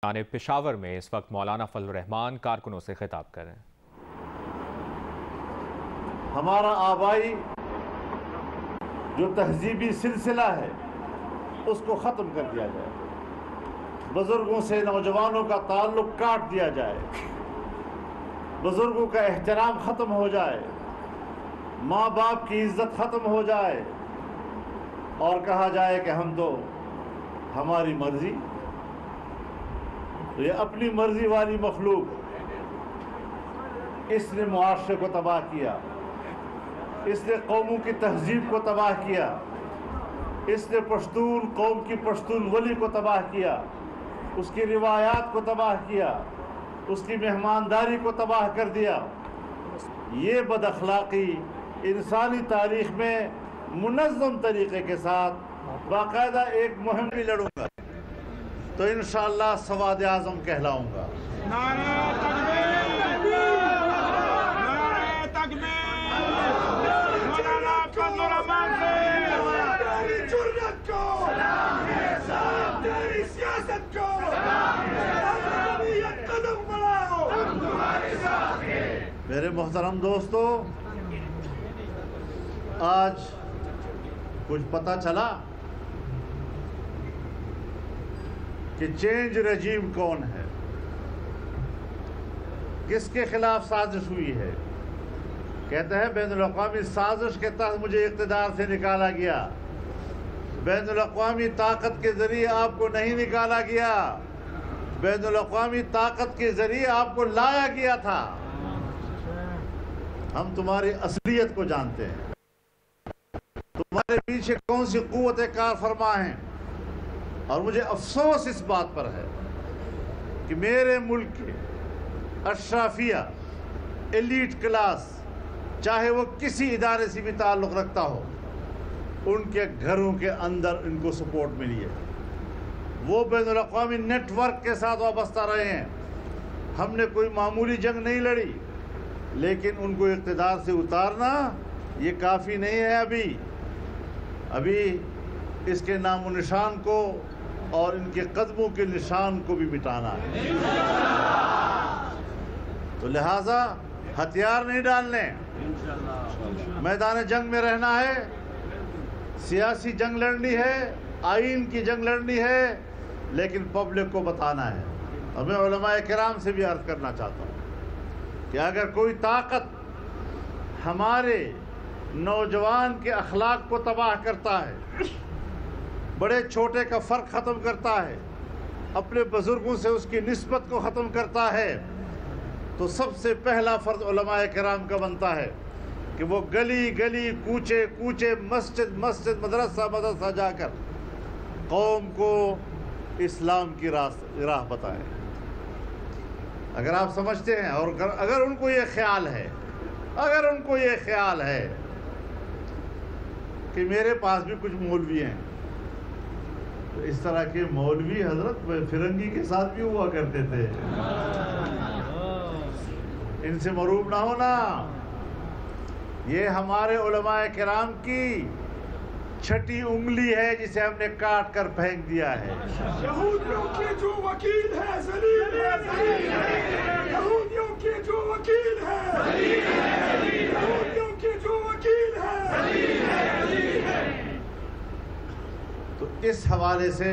جانب پشاور میں اس وقت مولانا فضل الرحمان کارکنوں سے خطاب کر رہے ہیں۔ ہمارا آبائی جو تہذیبی سلسلہ ہے اس کو ختم کر دیا جائے، بزرگوں سے نوجوانوں کا تعلق کاٹ دیا جائے، بزرگوں کا احترام ختم ہو جائے، ماں باپ کی عزت ختم ہو جائے اور کہا جائے کہ ہم تو ہماری مرضی۔ تو یہ اپنی مرضی والی مخلوق اس نے معاشرے کو تباہ کیا، اس نے قوموں کی تہذیب کو تباہ کیا، اس نے پشتون قوم کی پشتون ولی کو تباہ کیا، اس کی روایات کو تباہ کیا، اس کی مہمانداری کو تباہ کر دیا۔ یہ بد اخلاقی انسانی تاریخ میں منظم طریقے کے ساتھ باقاعدہ ایک مہم بھی لڑوں گا تو انشاءاللہ سواد اعظم کہلاؤں گا۔ نعرہ تکبیر، نعرہ تکبیر، مولانا فضل الرحمان سے تیری جرأت کو، تیری سیاست کو، قدم بڑھاؤ، ہم تمہارے ساتھ ہیں۔ میرے محترم دوستو، آج کچھ پتہ چلا کہ چینج رجیم کون ہے، کس کے خلاف سازش ہوئی ہے۔ کہتے ہیں بین الاقوامی سازش کے تحت مجھے اقتدار سے نکالا گیا، بین الاقوامی طاقت کے ذریعے آپ کو نہیں نکالا گیا، بین الاقوامی طاقت کے ذریعے آپ کو لایا گیا تھا۔ ہم تمہاری اصلیت کو جانتے ہیں، تمہارے پیچھے کون سی قوت کار فرما ہیں، اور مجھے افسوس اس بات پر ہے کہ میرے ملک کے اشرافیہ ایلیٹ کلاس، چاہے وہ کسی ادارے سے بھی تعلق رکھتا ہو، ان کے گھروں کے اندر ان کو سپورٹ ملی ہے، وہ بین الاقوامی نیٹ ورک کے ساتھ وابستہ رہے ہیں۔ ہم نے کوئی معمولی جنگ نہیں لڑی، لیکن ان کو اقتدار سے اتارنا یہ کافی نہیں ہے۔ ابھی اس کے نام و نشان کو اور ان کے قدموں کے نشان کو بھی مٹانا ہے۔ تو لہٰذا ہتھیار نہیں ڈالنے، میدان جنگ میں رہنا ہے، سیاسی جنگ لڑنی ہے، آئین کی جنگ لڑنی ہے، لیکن پبلک کو بتانا ہے۔ اور میں علماء کرام سے بھی عرض کرنا چاہتا ہوں کہ اگر کوئی طاقت ہمارے نوجوان کے اخلاق کو تباہ کرتا ہے، بڑے چھوٹے کا فرق ختم کرتا ہے، اپنے بزرگوں سے اس کی نسبت کو ختم کرتا ہے، تو سب سے پہلا فرض علماء کرام کا بنتا ہے کہ وہ گلی گلی، کوچے کوچے، مسجد مسجد، مدرسہ مدرسہ جا کر قوم کو اسلام کی راہ بتائیں۔ اگر آپ سمجھتے ہیں اور اگر ان کو یہ خیال ہے کہ میرے پاس بھی کچھ مولوی ہیں، تو اس طرح کے مولوی حضرت فرنگی کے ساتھ بھی ہوا کرتے تھے، ان سے مروب نہ ہونا۔ یہ ہمارے علماء کرام کی چھٹی انگلی ہے جسے ہم نے کاٹ کر پھینک دیا ہے۔ یہودیوں کے جو وکیل ہے ذلیل ہے، یہودیوں کے جو وکیل ہے ذلیل ہے، یہودیوں کے جو وکیل ہے ذلیل ہے۔ تو اس حوالے سے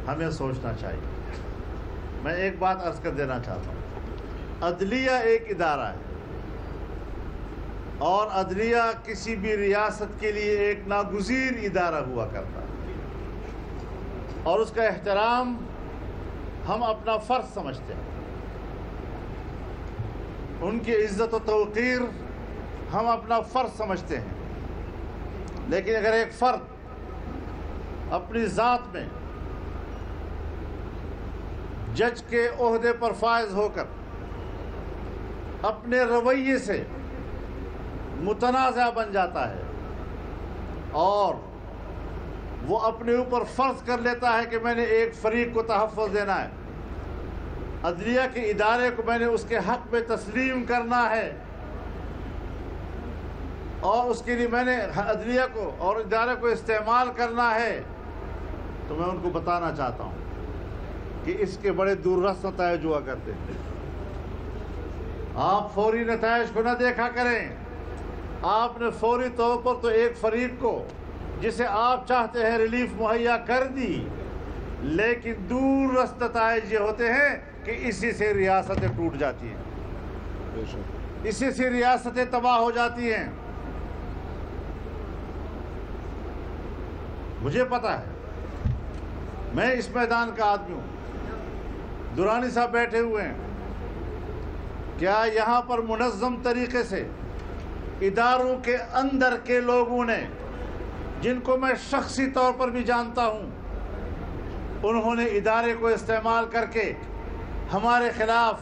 ہمیں سوچنا چاہیے۔ میں ایک بات عرض کر دینا چاہتا ہوں، عدلیہ ایک ادارہ ہے، اور عدلیہ کسی بھی ریاست کے لیے ایک ناگزیر ادارہ ہوا کرتا ہے، اور اس کا احترام ہم اپنا فرض سمجھتے ہیں، ان کی عزت و توقیر ہم اپنا فرض سمجھتے ہیں۔ لیکن اگر ایک فرد اپنی ذات میں جج کے عہدے پر فائز ہو کر اپنے رویے سے متنازع بن جاتا ہے، اور وہ اپنے اوپر فرض کر لیتا ہے کہ میں نے ایک فریق کو تحفظ دینا ہے، عدلیہ کے ادارے کو میں نے اس کے حق میں تسلیم کرنا ہے، اور اس کے لیے میں نے عدلیہ کو اور ادارے کو استعمال کرنا ہے، تو میں ان کو بتانا چاہتا ہوں کہ کہ اس کے بڑے دور رس نتائج ہوا کرتے ہیں. آپ فوری نتائج کو نہ دیکھا کریں. آپ نے فوری طور پر تو ایک فریق کو جسے آپ چاہتے ہیں ریلیف مہیا کر دی، لیکن دور رس نتائج یہ ہوتے ہیں کہ اسی سے ریاستیں ٹوٹ جاتی ہیں، اسی سے ریاستیں تباہ ہو جاتی ہیں. مجھے پتا ہے، میں اس میدان کا آدمی ہوں. درانی صاحب بیٹھے ہوئے ہیں. کیا یہاں پر منظم طریقے سے اداروں کے اندر کے لوگوں نے، جن کو میں شخصی طور پر بھی جانتا ہوں، انہوں نے ادارے کو استعمال کر کے ہمارے خلاف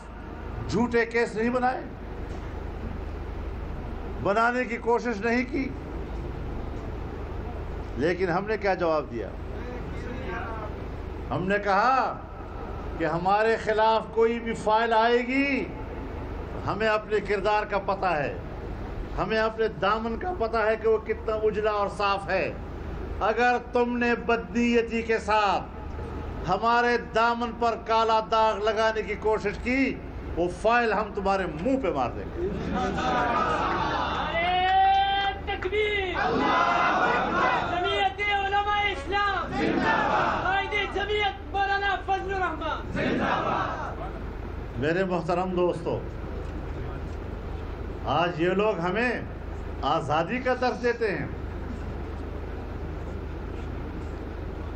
جھوٹے کیس نہیں بنائے، بنانے کی کوشش نہیں کی؟ لیکن ہم نے کیا جواب دیا؟ ہم نے کہا کہ ہمارے خلاف کوئی بھی فائل آئے گی، ہمیں اپنے کردار کا پتہ ہے، ہمیں اپنے دامن کا پتہ ہے کہ وہ کتنا اجلا اور صاف ہے. اگر تم نے بدنیتی کے ساتھ ہمارے دامن پر کالا داغ لگانے کی کوشش کی، وہ فائل ہم تمہارے منہ پہ مار دیں گے. تکبیر! جمعیت علماء اسلام قائد جمعیت مولانا فضل الرحمان. میرے محترم دوستو، آج یہ لوگ ہمیں آزادی کا درس دیتے ہیں،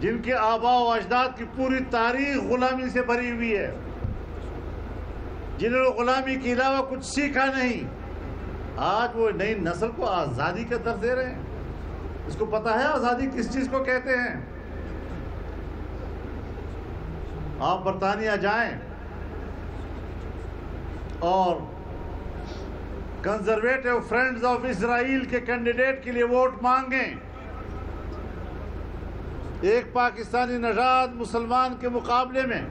جن کے آباء و اجداد کی پوری تاریخ غلامی سے بھری ہوئی ہے، جنہوں نے غلامی کے علاوہ کچھ سیکھا نہیں. آج وہ نئی نسل کو آزادی کا درس دے رہے ہیں. اس کو پتہ ہے آزادی کس چیز کو کہتے ہیں؟ آپ برطانیہ جائیں اور کنزرویٹو فرینڈز آف اسرائیل کے کینڈیڈیٹ کے لیے ووٹ مانگیں. ایک پاکستانی نژاد مسلمان کے مقابلے میں،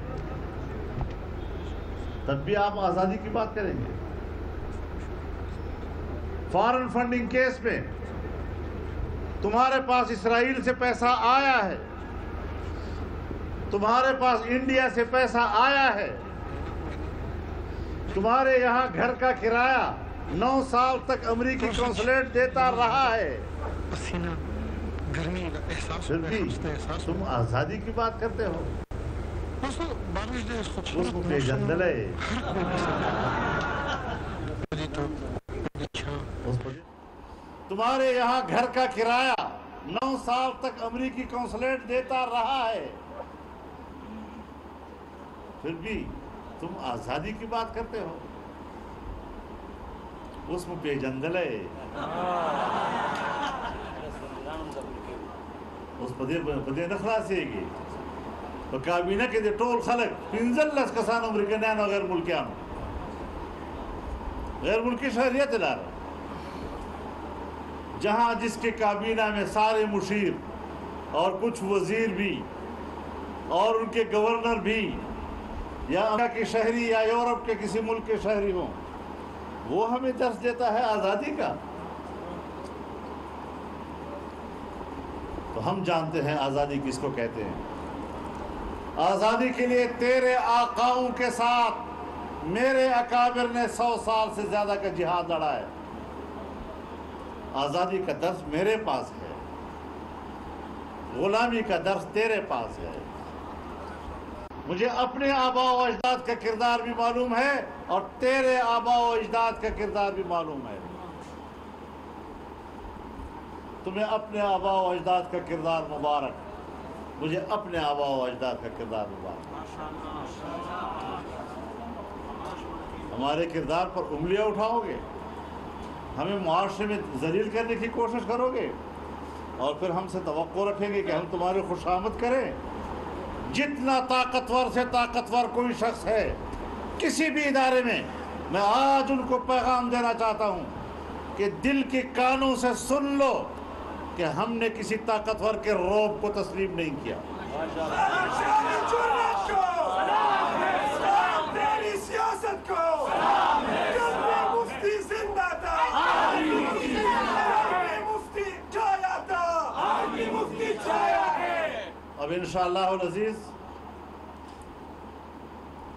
تب بھی آپ آزادی کی بات کریں گے. فارن فنڈنگ کیس میں تمہارے پاس اسرائیل سے پیسہ آیا ہے، تمہارے پاس انڈیا سے پیسہ آیا ہے، تمہارے یہاں گھر کا کرایہ 9 سال تک امریکی قونصلیٹ دیتا رہا ہے، پھر بھی تم آزادی کی بات کرتے ہو. اس کو پیجندل ہے. تمہارے یہاں گھر کا کرایہ 9 سال تک امریکی قونصلیٹ دیتا رہا ہے، پھر بھی تم آزادی کی بات کرتے ہو. اس میں پیجندل ہے. اس پدے نخلا سے گی تو کابینہ کے دے ٹول خلق 15 کسان امریکنان غیر ملکیان غیر ملکی شہریت دلا رہا، جہاں جس کے کابینہ میں سارے مشیر اور کچھ وزیر بھی اور ان کے گورنر بھی یا امریکہ کے شہری یا یورپ کے کسی ملک کے شہری ہوں، وہ ہمیں درس دیتا ہے آزادی کا. تو ہم جانتے ہیں آزادی کس کو کہتے ہیں. آزادی کے لیے تیرے آقاؤں کے ساتھ میرے اکابر نے 100 سال سے زیادہ کا جہاد لڑا ہے. آزادی کا درس میرے پاس ہے، غلامی کا درس تیرے پاس ہے. مجھے اپنے آباء و اجداد کا کردار بھی معلوم ہے اور تیرے آباء و اجداد کا کردار بھی معلوم ہے. تمہیں اپنے آباء و اجداد کا کردار مبارک، مجھے اپنے آباء و اجداد کا کردار مبارک. ہمارے کردار پر انگلیاں اٹھاؤ گے، ہمیں معاشرے میں ذلیل کرنے کی کوشش کرو گے اور پھر ہم سے توقع رکھیں گے کہ ہم تمہاری خوشامد کریں. جتنا طاقتور سے طاقتور کوئی شخص ہے کسی بھی ادارے میں آج ان کو پیغام دینا چاہتا ہوں کہ دل کے کانوں سے سن لو کہ ہم نے کسی طاقتور کے رعب کو تسلیم نہیں کیا. اب انشاءاللہ العزیز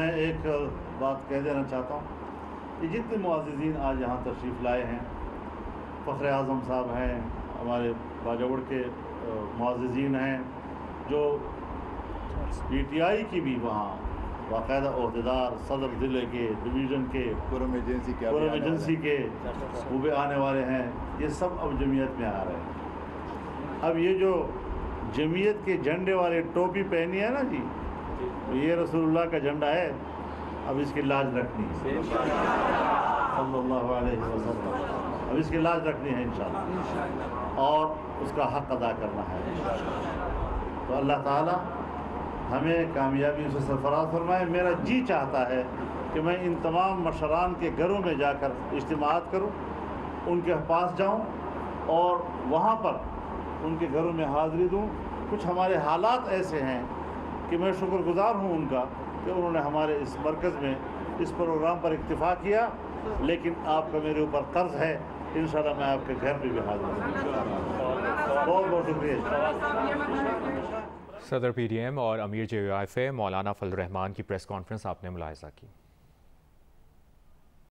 میں ایک بات کہہ دینا چاہتا ہوں کہ جتنے معززین آج یہاں تشریف لائے ہیں، فخر اعظم صاحب ہیں، ہمارے باجوڑ کے معززین ہیں، جو پی ٹی آئی کی بھی وہاں باقاعدہ عہدیدار، صدر ضلع کے، ڈویژن کے، قرم ایجنسی کے وہ بھی آنے والے ہیں، یہ سب اب جمعیت میں آ رہے ہیں۔ اب یہ جو جمعیت کے جھنڈے والے ٹوپی پہنی ہے نا جی، یہ رسول اللہ کا جھنڈا ہے، اب اس کی لاج رکھنی ہے صلی اللہ علیہ وسلم، اب اس کی لاج رکھنی ہے انشاءاللہ، اور اس کا حق ادا کرنا ہے۔ تو اللہ تعالیٰ ہمیں کامیابی سے سرفراز فرمائے۔ میرا جی چاہتا ہے کہ میں ان تمام مشران کے گھروں میں جا کر اجتماعات کروں، ان کے پاس جاؤں اور وہاں پر ان کے گھروں میں حاضری دوں۔ کچھ ہمارے حالات ایسے ہیں کہ میں شکر گزار ہوں ان کا کہ انہوں نے ہمارے اس مرکز میں اس پروگرام پر اکتفا کیا، لیکن آپ کا میرے اوپر قرض ہے، انشاءاللہ میں آپ کے گھر میں بھی حاضر ہوں۔ بہت بہت شکریہ۔ صدر پی ڈی ایم اور امیر JOIF مولانا فضل الرحمان کی پریس کانفرنس آپ نے ملاحظہ کی۔